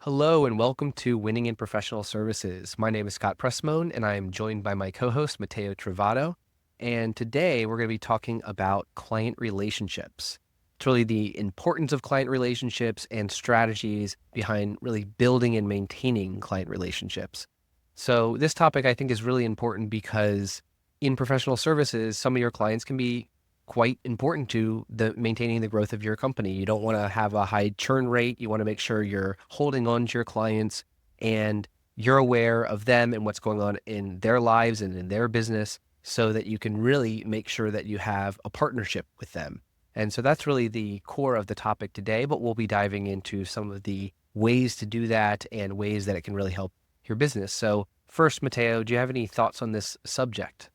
Hello and welcome to Winning in Professional Services. My name is Scott Pressmone and I am joined by my co-host Matteo Travato. And today we're going to be talking about client relationships. It's really the importance of client relationships and strategies behind really building and maintaining client relationships. So this topic I think is really important because in professional services, some of your clients can be quite important to the maintaining the growth of your company. You don't want to have a high churn rate. You want to make sure you're holding on to your clients and you're aware of them and what's going on in their lives and in their business so that you can really make sure that you have a partnership with them. And so that's really the core of the topic today, but we'll be diving into some of the ways to do that and ways that it can really help your business. So first, Matteo, do you have any thoughts on this subject?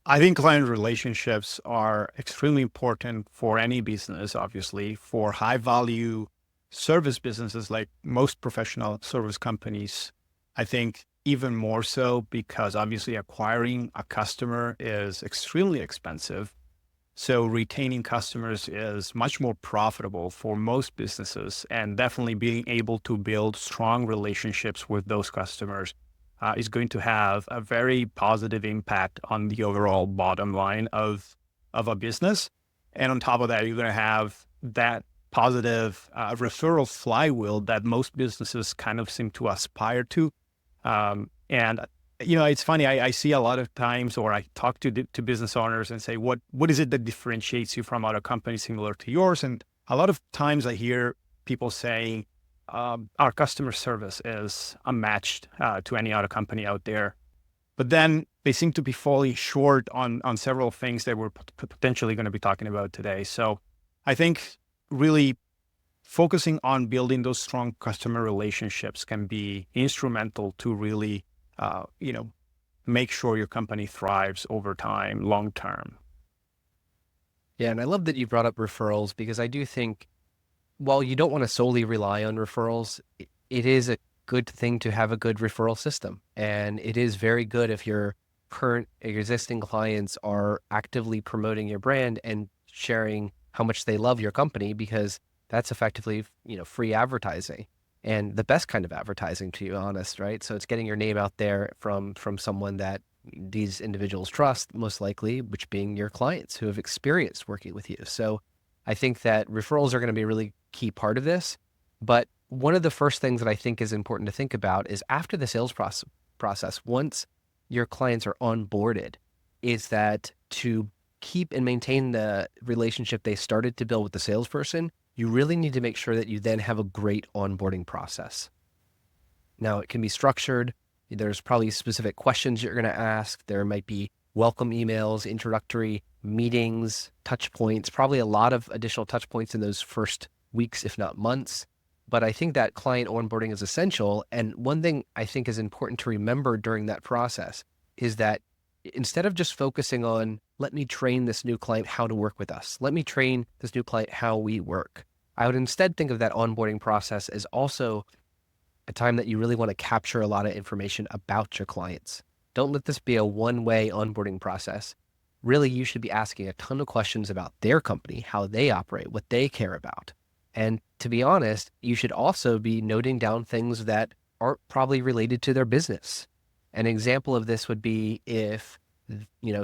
I think client relationships are extremely important for any business, obviously, for high value service businesses like most professional service companies. I think even more so because obviously acquiring a customer is extremely expensive. So retaining customers is much more profitable for most businesses, and definitely being able to build strong relationships with those customers is going to have a very positive impact on the overall bottom line of a business. And on top of that, you're going to have that positive referral flywheel that most businesses kind of seem to aspire to. And it's funny. I see a lot of times, or I talk to business owners and say, what is it that differentiates you from other companies similar to yours? And a lot of times I hear people saying, our customer service is unmatched to any other company out there. But then they seem to be falling short on several things that we're potentially going to be talking about today. So I think really focusing on building those strong customer relationships can be instrumental to really, make sure your company thrives over time, long term. Yeah, and I love that you brought up referrals because I do think while you don't want to solely rely on referrals, it is a good thing to have a good referral system. And it is very good if your current existing clients are actively promoting your brand and sharing how much they love your company because that's effectively, free advertising and the best kind of advertising, to be honest, right? So it's getting your name out there from someone that these individuals trust, most likely, which being your clients who have experienced working with you. So I think that referrals are going to be a really key part of this. But one of the first things that I think is important to think about is after the sales process, once your clients are onboarded, is that to keep and maintain the relationship they started to build with the salesperson, you really need to make sure that you then have a great onboarding process. Now, it can be structured. There's probably specific questions you're going to ask. There might be welcome emails, introductory meetings, touch points, probably a lot of additional touch points in those first weeks, if not months. But I think that client onboarding is essential. And one thing I think is important to remember during that process is that instead of just focusing on, let me train this new client how to work with us, let me train this new client how we work, I would instead think of that onboarding process as also a time that you really want to capture a lot of information about your clients. Don't let this be a one-way onboarding process. Really, you should be asking a ton of questions about their company, how they operate, what they care about. And to be honest, you should also be noting down things that aren't probably related to their business. An example of this would be if,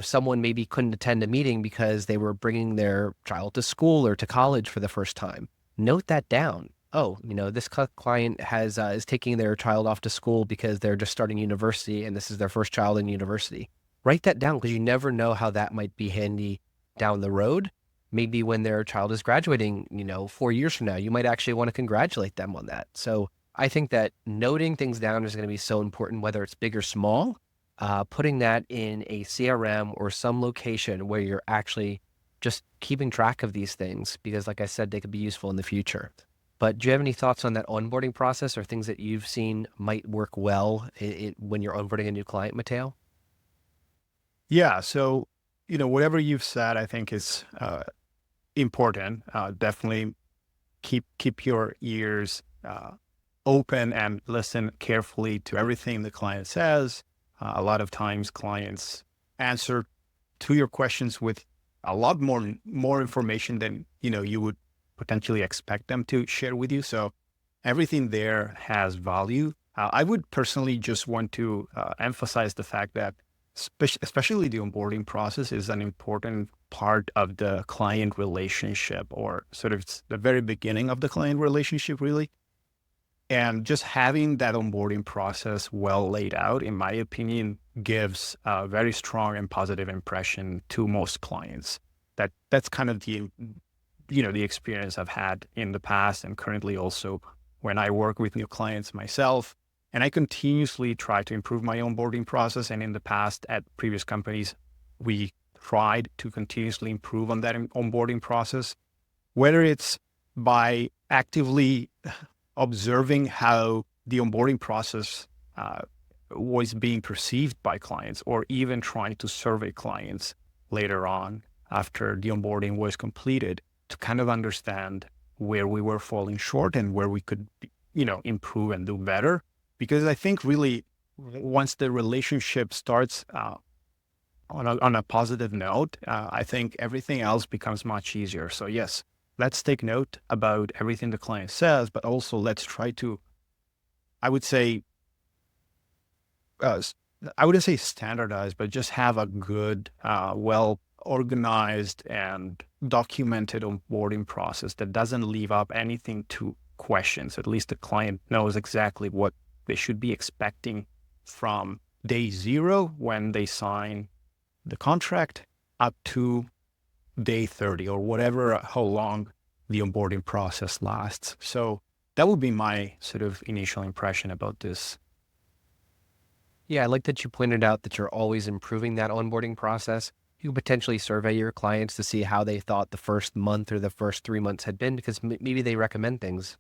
someone maybe couldn't attend a meeting because they were bringing their child to school or to college for the first time. Note that down. Oh, this client is taking their child off to school because they're just starting university and this is their first child in university. Write that down because you never know how that might be handy down the road. Maybe when their child is graduating, 4 years from now, you might actually want to congratulate them on that. So I think that noting things down is going to be so important, whether it's big or small. Putting that in a CRM or some location where you're actually just keeping track of these things, because like I said, they could be useful in the future. But do you have any thoughts on that onboarding process or things that you've seen might work well when you're onboarding a new client, Matteo? Yeah. So, whatever you've said, I think is important. Definitely keep your ears open and listen carefully to everything the client says. A lot of times clients answer to your questions with a lot more information than you would potentially expect them to share with you. So everything there has value. I would personally just want to emphasize the fact that especially the onboarding process is an important part of the client relationship, or sort of it's the very beginning of the client relationship, really. And just having that onboarding process well laid out, in my opinion, gives a very strong and positive impression to most clients. That's kind of the experience I've had in the past and currently also when I work with new clients myself. And I continuously try to improve my onboarding process. And in the past at previous companies, we tried to continuously improve on that onboarding process, whether it's by actively observing how the onboarding process was being perceived by clients, or even trying to survey clients later on after the onboarding was completed to kind of understand where we were falling short and where we could, improve and do better. Because I think really once the relationship starts on a positive note, I think everything else becomes much easier. So yes, let's take note about everything the client says, but also let's try to, I would say, I wouldn't say standardized, but just have a good, well organized and documented onboarding process that doesn't leave up anything to questions. At least the client knows exactly what they should be expecting from day zero when they sign the contract up to day 30 or whatever, how long the onboarding process lasts. So that would be my sort of initial impression about this. Yeah, I like that you pointed out that you're always improving that onboarding process. You could potentially survey your clients to see how they thought the first month or the first 3 months had been, because maybe they recommend things.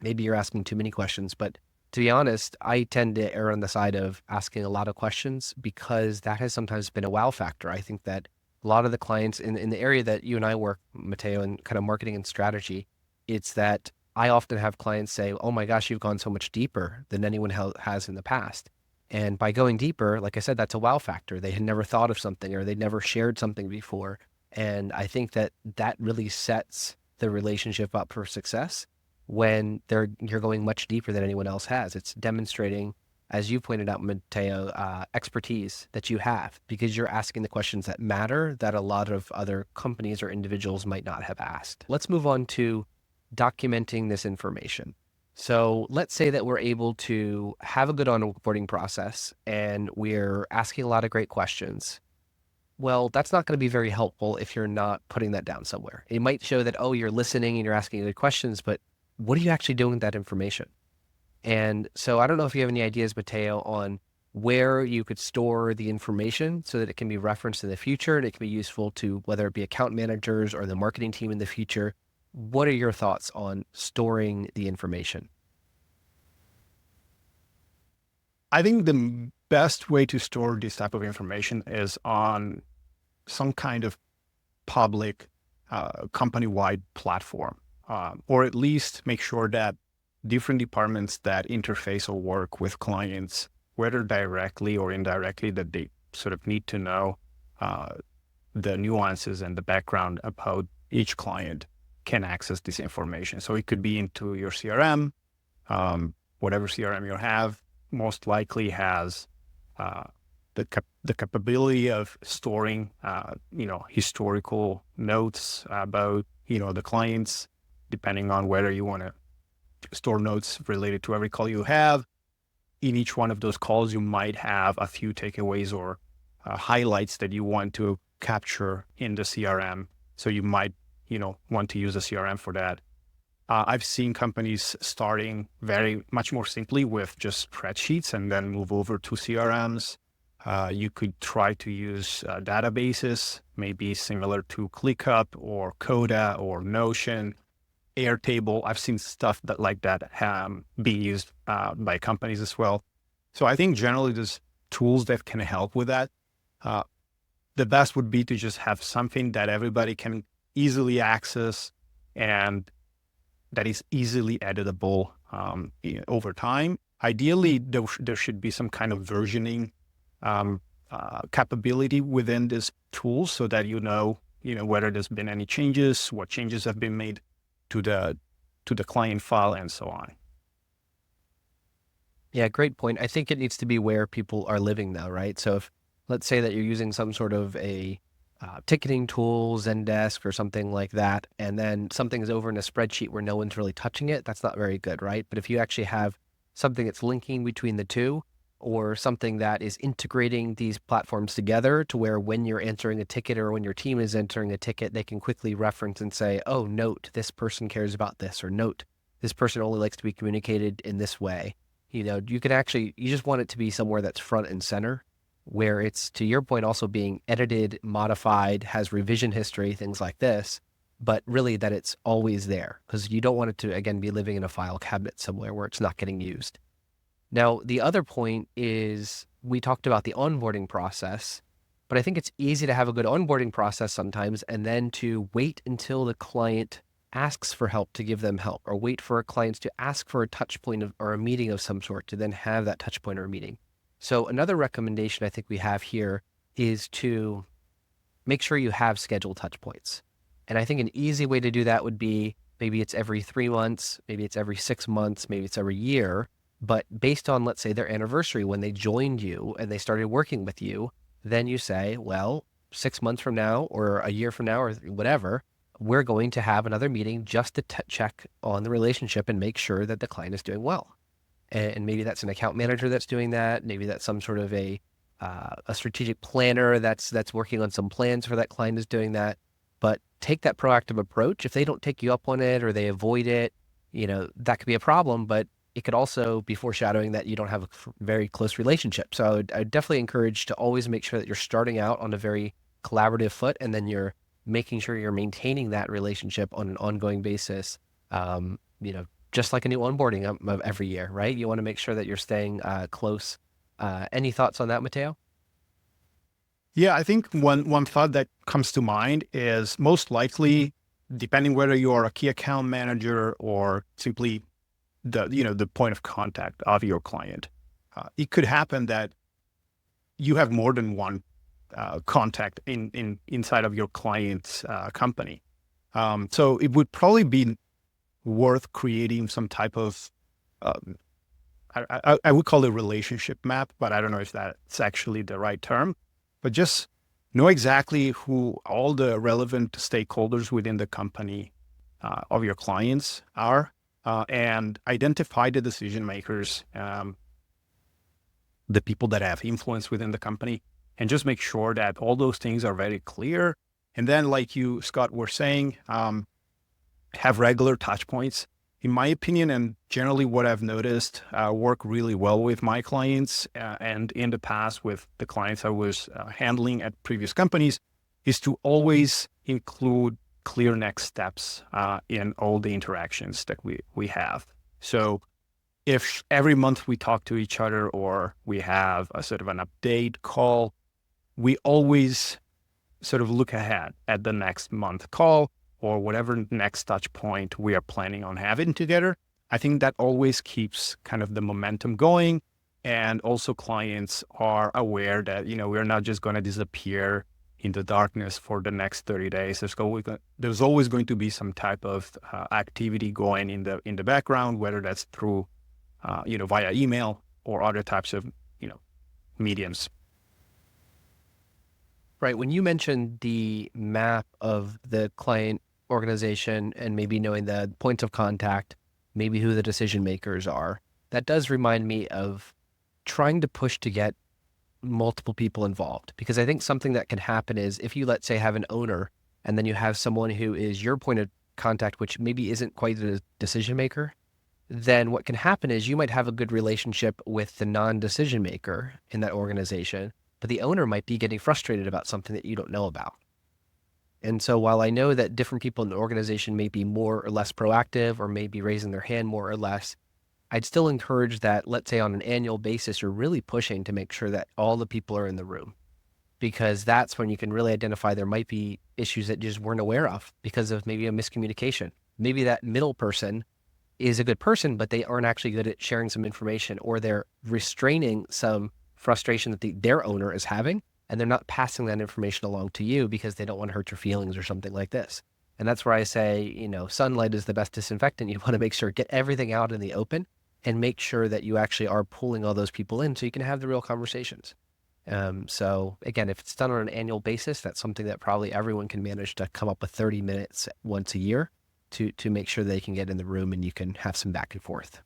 Maybe you're asking too many questions, but to be honest, I tend to err on the side of asking a lot of questions because that has sometimes been a wow factor. I think that a lot of the clients in the area that you and I work, Matteo, in kind of marketing and strategy, it's that I often have clients say, "Oh my gosh, you've gone so much deeper than anyone has in the past." And by going deeper, like I said, that's a wow factor. They had never thought of something or they'd never shared something before. And I think that that really sets the relationship up for success when you're going much deeper than anyone else has. It's demonstrating, as you pointed out, Matteo, expertise that you have because you're asking the questions that matter that a lot of other companies or individuals might not have asked. Let's move on to documenting this information. So let's say that we're able to have a good onboarding process and we're asking a lot of great questions. Well, that's not going to be very helpful if you're not putting that down somewhere. It might show that, oh, you're listening and you're asking good questions, but what are you actually doing with that information? And so I don't know if you have any ideas, Matteo, on where you could store the information so that it can be referenced in the future and it can be useful to whether it be account managers or the marketing team in the future. What are your thoughts on storing the information? I think the best way to store this type of information is on some kind of public company-wide platform, or at least make sure that different departments that interface or work with clients, whether directly or indirectly, that they sort of need to know the nuances and the background about each client can access this information. So it could be into your CRM, whatever CRM you have, most likely has the capability of storing, historical notes about, the clients, depending on whether you want to store notes related to every call you have. In each one of those calls, you might have a few takeaways or highlights that you want to capture in the CRM. So you might, want to use a CRM for that. I've seen companies starting very much more simply with just spreadsheets and then move over to CRMs. You could try to use databases, maybe similar to ClickUp or Coda or Notion, Airtable. I've seen stuff like that being used by companies as well. So I think generally there's tools that can help with that. The best would be to just have something that everybody can easily access and that is easily editable over time. Ideally, there should be some kind of versioning capability within this tool so that whether there's been any changes, what changes have been made to the client file, and so on. Yeah, great point. I think it needs to be where people are living though, right? So if let's say that you're using some sort of a ticketing tool, Zendesk or something like that, and then something is over in a spreadsheet where no one's really touching it, that's not very good, right? But if you actually have something that's linking between the two, or something that is integrating these platforms together to where when you're entering a ticket or when your team is entering a ticket, they can quickly reference and say, oh, note, this person cares about this, or note, this person only likes to be communicated in this way. You can actually, you just want it to be somewhere that's front and center, where it's, to your point, also being edited, modified, has revision history, things like this, but really that it's always there because you don't want it to, again, be living in a file cabinet somewhere where it's not getting used. Now, the other point is we talked about the onboarding process, but I think it's easy to have a good onboarding process sometimes and then to wait until the client asks for help to give them help, or wait for clients to ask for a touch point or a meeting of some sort to then have that touch point or a meeting. So another recommendation I think we have here is to make sure you have scheduled touch points. And I think an easy way to do that would be maybe it's every 3 months, maybe it's every 6 months, maybe it's every year, but based on, let's say, their anniversary when they joined you and they started working with you, then you say, well, 6 months from now or a year from now or whatever, we're going to have another meeting just to check on the relationship and make sure that the client is doing well. And maybe that's an account manager that's doing that. Maybe that's some sort of a strategic planner that's working on some plans for that client is doing that. But take that proactive approach. If they don't take you up on it or they avoid it, that could be a problem. But it could also be foreshadowing that you don't have a very close relationship. So I would definitely encourage to always make sure that you're starting out on a very collaborative foot, and then you're making sure you're maintaining that relationship on an ongoing basis. Just like a new onboarding of every year, right? You want to make sure that you're staying close. Any thoughts on that, Matteo? Yeah, I think one thought that comes to mind is most likely, depending whether you are a key account manager or simply the point of contact of your client, it could happen that you have more than one contact inside of your client's company. So it would probably be worth creating some type of I would call it relationship map, but I don't know if that's actually the right term. But just know exactly who all the relevant stakeholders within the company of your clients are, and identify the decision makers, the people that have influence within the company, and just make sure that all those things are very clear. And then, like you, Scott, were saying, have regular touch points. In my opinion, and generally what I've noticed work really well with my clients and in the past with the clients I was handling at previous companies, is to always include clear next steps in all the interactions that we have. So if every month we talk to each other or we have a sort of an update call, we always sort of look ahead at the next month call or whatever next touch point we are planning on having together. I think that always keeps kind of the momentum going. And also clients are aware that, we're not just going to disappear in the darkness for the next 30 days. There's always going to be some type of activity going in the background, whether that's through, via email or other types of, mediums. Right. When you mentioned the map of the client organization and maybe knowing the points of contact, maybe who the decision makers are, that does remind me of trying to push to get multiple people involved. Because I think something that can happen is if you, let's say, have an owner and then you have someone who is your point of contact, which maybe isn't quite a decision maker, then what can happen is you might have a good relationship with the non-decision maker in that organization, but the owner might be getting frustrated about something that you don't know about. And so while I know that different people in the organization may be more or less proactive or may be raising their hand more or less, I'd still encourage that, let's say on an annual basis, you're really pushing to make sure that all the people are in the room, because that's when you can really identify there might be issues that you just weren't aware of because of maybe a miscommunication. Maybe that middle person is a good person, but they aren't actually good at sharing some information, or they're restraining some frustration that their owner is having, and they're not passing that information along to you because they don't want to hurt your feelings or something like this. And that's where I say, sunlight is the best disinfectant. You want to make sure get everything out in the open and make sure that you actually are pulling all those people in so you can have the real conversations. So again, if it's done on an annual basis, that's something that probably everyone can manage to come up with 30 minutes once a year to make sure they can get in the room and you can have some back and forth.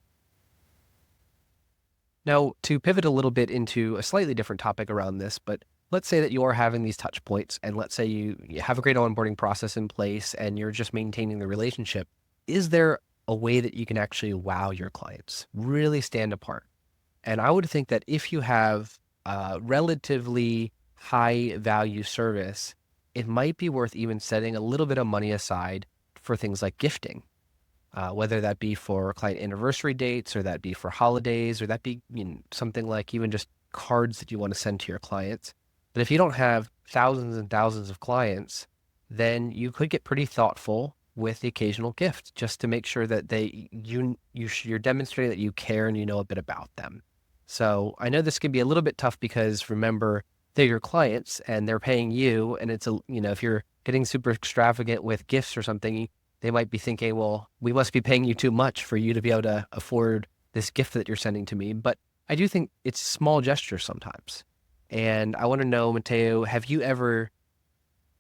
Now, to pivot a little bit into a slightly different topic around this, but let's say that you are having these touch points, and let's say you have a great onboarding process in place and you're just maintaining the relationship. Is there a way that you can actually wow your clients, really stand apart? And I would think that if you have a relatively high value service, it might be worth even setting a little bit of money aside for things like gifting, whether that be for client anniversary dates or that be for holidays or that be something like even just cards that you want to send to your clients. But if you don't have thousands and thousands of clients, then you could get pretty thoughtful with the occasional gift just to make sure that you're demonstrating that you care and you know a bit about them. So I know this can be a little bit tough because remember, they're your clients and they're paying you. And it's if you're getting super extravagant with gifts or something, they might be thinking, well, we must be paying you too much for you to be able to afford this gift that you're sending to me. But I do think it's small gestures sometimes. And I want to know, Matteo, have you ever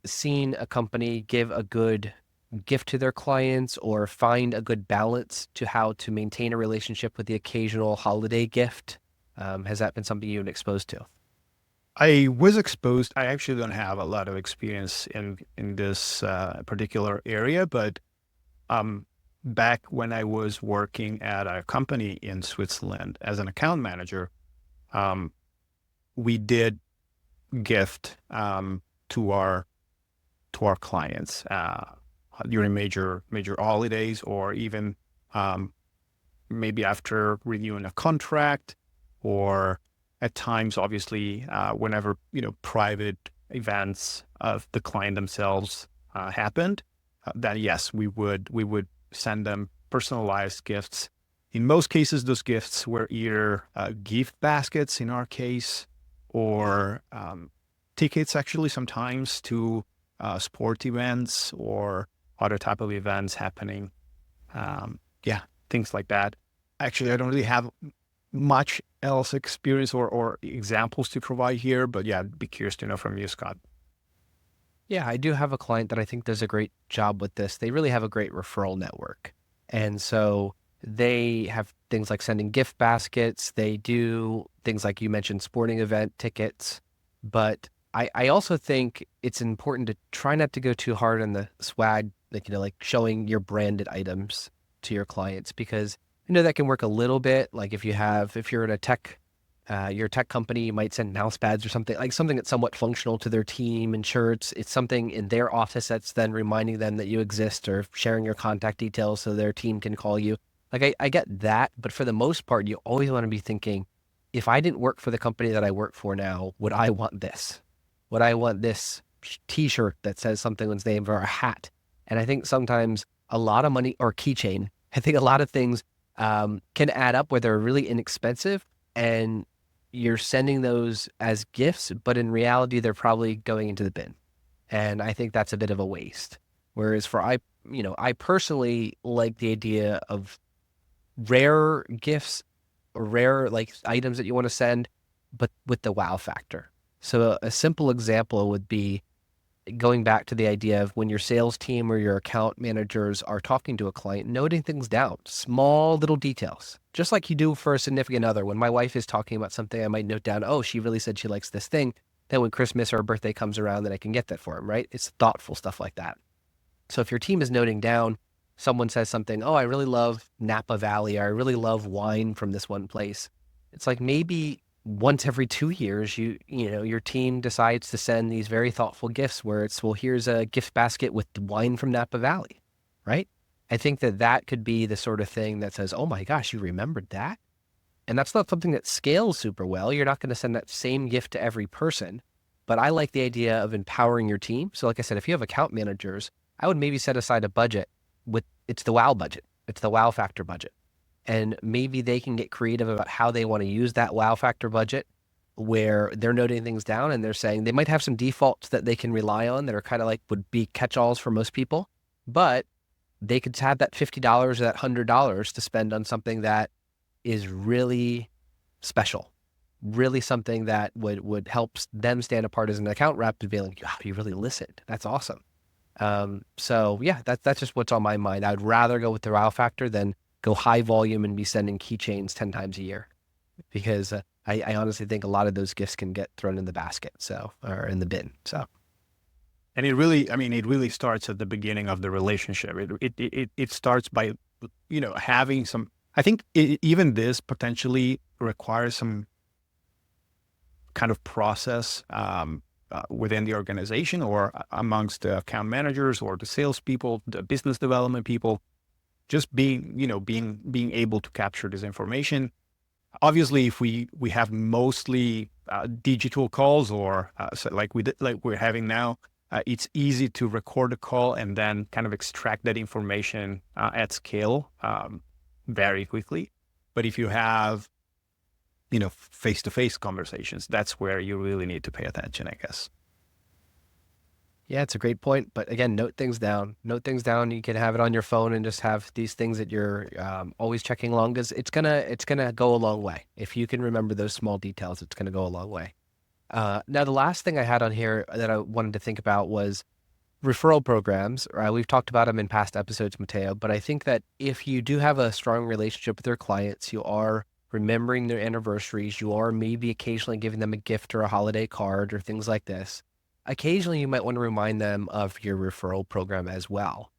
seen a company give a good gift to their clients or find a good balance to how to maintain a relationship with the occasional holiday gift? Has that been something you've been exposed to? I was exposed. I actually don't have a lot of experience in this particular area, but back when I was working at a company in Switzerland as an account manager, we did gift to our clients during major holidays, or even maybe after renewing a contract, or at times, obviously, whenever private events of the client themselves happened, then yes, we would send them personalized gifts. In most cases, those gifts were either gift baskets in our case, or tickets actually sometimes to sport events or other type of events happening. Yeah, things like that. Actually, I don't really have much else experience or examples to provide here, but yeah, I'd be curious to know from you, Scott. Yeah, I do have a client that I think does a great job with this. They really have a great referral network. And so they have things like sending gift baskets. They do things like you mentioned, sporting event tickets. But I also think it's important to try not to go too hard on the swag, like showing your branded items to your clients, because that can work a little bit. Like if you're in a your tech company, you might send mouse pads or something that's somewhat functional to their team and shirts. It's something in their office that's then reminding them that you exist, or sharing your contact details so their team can call you. Like I get that, but for the most part, you always want to be thinking, if I didn't work for the company that I work for now, would I want this? Would I want this t-shirt that says something on its name, or a hat? And I think sometimes a lot of money, or keychain, I think a lot of things can add up where they're really inexpensive and you're sending those as gifts, but in reality, they're probably going into the bin. And I think that's a bit of a waste. Whereas I personally like the idea of rare gifts, or rare like items that you want to send, but with the wow factor. So a simple example would be going back to the idea of when your sales team or your account managers are talking to a client, noting things down, small little details, just like you do for a significant other. When my wife is talking about something, I might note down, oh, she really said she likes this thing. Then when Christmas or her birthday comes around, then I can get that for him, right? It's thoughtful stuff like that. So if your team is noting down, someone says something, oh, I really love Napa Valley, or I really love wine from this one place. It's like maybe once every 2 years, your team decides to send these very thoughtful gifts where it's, well, here's a gift basket with wine from Napa Valley, right? I think that could be the sort of thing that says, oh my gosh, you remembered that? And that's not something that scales super well. You're not going to send that same gift to every person, but I like the idea of empowering your team. So like I said, if you have account managers, I would maybe set aside a budget it's the wow budget. It's the wow factor budget. And maybe they can get creative about how they want to use that wow factor budget, where they're noting things down and they're saying they might have some defaults that they can rely on that are kind of like would be catch-alls for most people, but they could have that $50 or that $100 to spend on something that is really special, really something that would help them stand apart as an account rep to be like, wow, you really listened. That's awesome. So yeah, that's just what's on my mind. I'd rather go with the wow factor than go high volume and be sending keychains 10 times a year because I honestly think a lot of those gifts can get thrown in the basket. So, or in the bin. So And it really, I mean, it really starts at the beginning of the relationship. It starts by, having some, I think even this potentially requires some kind of process within the organization or amongst the account managers or the salespeople, the business development people, just being able to capture this information. Obviously, if we have mostly digital calls or so like we're having now, it's easy to record a call and then kind of extract that information at scale very quickly. But if you have face-to-face conversations, that's where you really need to pay attention, I guess. yeah, it's a great point. But again, note things down. Note things down. You can have it on your phone and just have these things that you're always checking along because it's gonna go a long way. If you can remember those small details, it's gonna go a long way. Now, the last thing I had on here that I wanted to think about was referral programs. We've talked about them in past episodes, Mateo, but I think that if you do have a strong relationship with your clients, you are remembering their anniversaries, you are maybe occasionally giving them a gift or a holiday card or things like this. Occasionally, you might want to remind them of your referral program as well.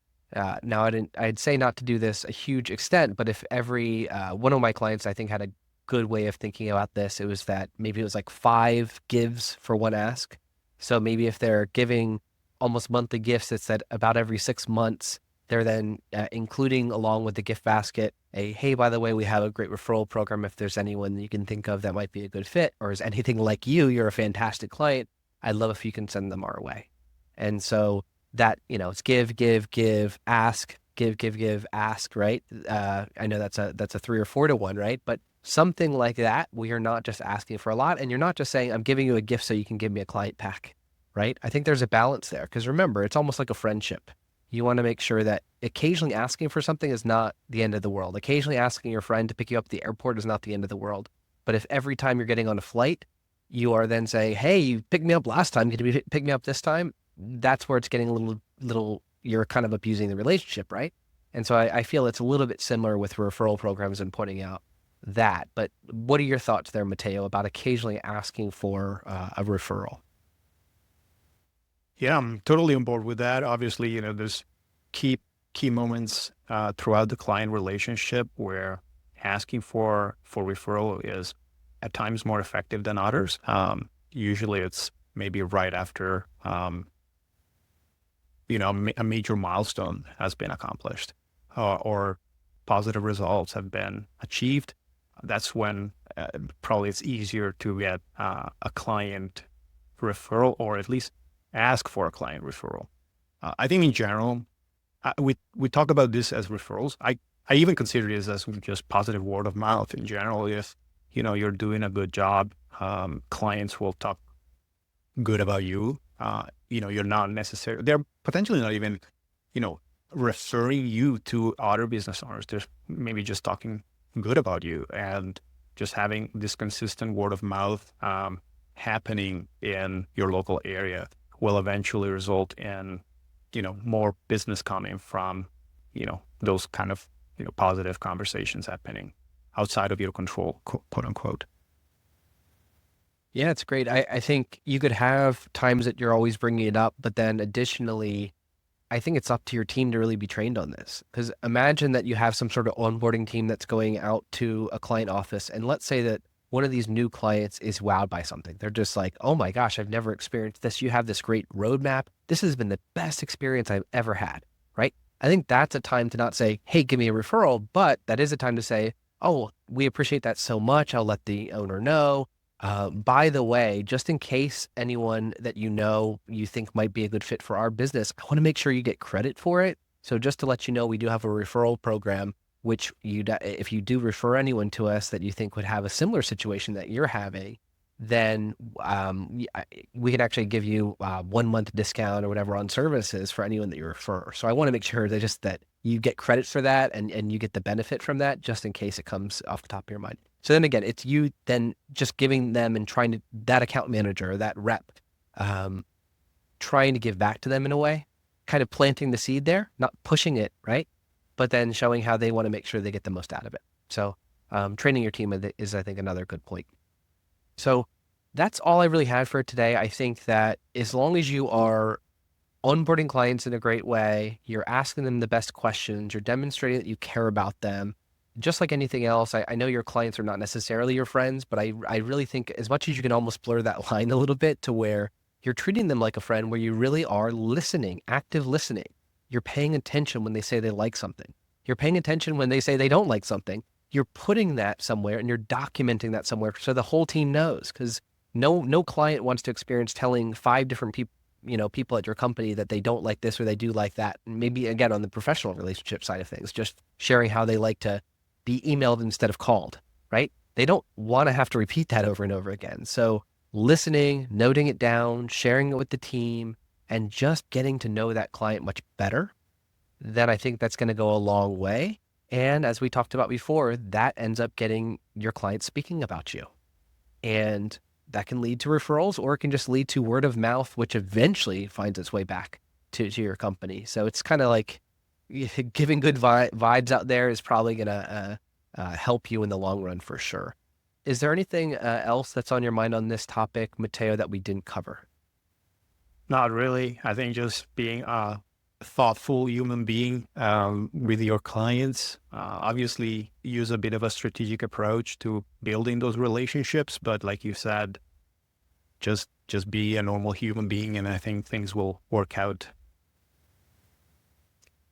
Now, I'd say not to do this a huge extent, but if every one of my clients, I think, had a good way of thinking about this, it was that maybe it was like 5 gives for one ask. So maybe if they're giving almost monthly gifts, it's that about every 6 months, they're then including along with the gift basket hey, by the way, we have a great referral program. If there's anyone you can think of that might be a good fit, or is anything like you're a fantastic client. I'd love if you can send them our way. And so that, it's give, ask, give, ask, right? I know that's a 3 or 4 to 1, right? But something like that, we are not just asking for a lot. And you're not just saying, I'm giving you a gift so you can give me a client pack, right? I think there's a balance there because remember, it's almost like a friendship. You want to make sure that occasionally asking for something is not the end of the world. Occasionally asking your friend to pick you up at the airport is not the end of the world. But if every time you're getting on a flight, you are then saying, hey, you picked me up last time, can you pick me up this time? That's where it's getting a little, you're kind of abusing the relationship, right? And so I feel it's a little bit similar with referral programs and pointing out that. But what are your thoughts there, Mateo, about occasionally asking for a referral? Yeah, I'm totally on board with that. Obviously, there's key moments throughout the client relationship where asking for referral is at times more effective than others. Usually, it's maybe right after a major milestone has been accomplished or positive results have been achieved. That's when probably it's easier to get a client referral or at least ask for a client referral. I think in general, we talk about this as referrals. I even consider this as just positive word of mouth in general. If you're doing a good job, clients will talk good about you. You're not necessarily, they're potentially not even, referring you to other business owners. They're maybe just talking good about you and just having this consistent word of mouth happening in your local area will eventually result in, more business coming from, those kind of, positive conversations happening outside of your control, quote unquote. Yeah, it's great. I think you could have times that you're always bringing it up, but then additionally, I think it's up to your team to really be trained on this. Because imagine that you have some sort of onboarding team that's going out to a client office, and let's say that one of these new clients is wowed by something. They're just like, oh my gosh, I've never experienced this. You have this great roadmap. This has been the best experience I've ever had, right? I think that's a time to not say, hey, give me a referral, but that is a time to say, oh, we appreciate that so much. I'll let the owner know. By the way, just in case anyone that you think might be a good fit for our business, I want to make sure you get credit for it. So just to let you know, we do have a referral program, which if you do refer anyone to us that you think would have a similar situation that you're having, then we can actually give you 1 month discount or whatever on services for anyone that you refer. So I want to make sure that you get credit for that and you get the benefit from that just in case it comes off the top of your mind. So then again, it's you then just giving them and trying to, that account manager, that rep, trying to give back to them in a way, kind of planting the seed there, not pushing it, right? But then showing how they want to make sure they get the most out of it. So training your team is, I think, another good point. So that's all I really had for today. I think that as long as you are onboarding clients in a great way, you're asking them the best questions, you're demonstrating that you care about them, just like anything else. I know your clients are not necessarily your friends, but I really think as much as you can almost blur that line a little bit to where you're treating them like a friend, where you really are listening, active listening. You're paying attention when they say they like something. You're paying attention when they say they don't like something. You're putting that somewhere and you're documenting that somewhere so the whole team knows, because no client wants to experience telling 5 different people, people at your company that they don't like this or they do like that. And maybe again, on the professional relationship side of things, just sharing how they like to be emailed instead of called, right? They don't want to have to repeat that over and over again. So listening, noting it down, sharing it with the team, and just getting to know that client much better, then I think that's going to go a long way. And as we talked about before, that ends up getting your clients speaking about you. And that can lead to referrals, or it can just lead to word of mouth, which eventually finds its way back to your company. So it's kind of like giving good vibes out there is probably going to help you in the long run for sure. Is there anything else that's on your mind on this topic, Matteo, that we didn't cover? Not really. I think just being a thoughtful human being with your clients. Obviously, use a bit of a strategic approach to building those relationships, but like you said, just be a normal human being, and I think things will work out.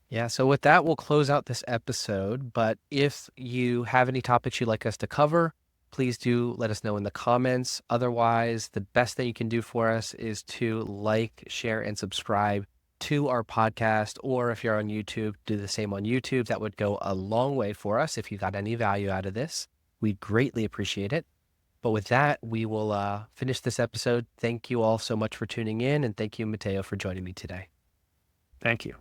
Yeah, so with that, we'll close out this episode. But if you have any topics you'd like us to cover, please do let us know in the comments. Otherwise, the best thing you can do for us is to like, share, and subscribe to our podcast. Or if you're on YouTube, do the same on YouTube. That would go a long way for us if you got any value out of this. We'd greatly appreciate it. But with that, we will finish this episode. Thank you all so much for tuning in. And thank you, Matteo, for joining me today. Thank you.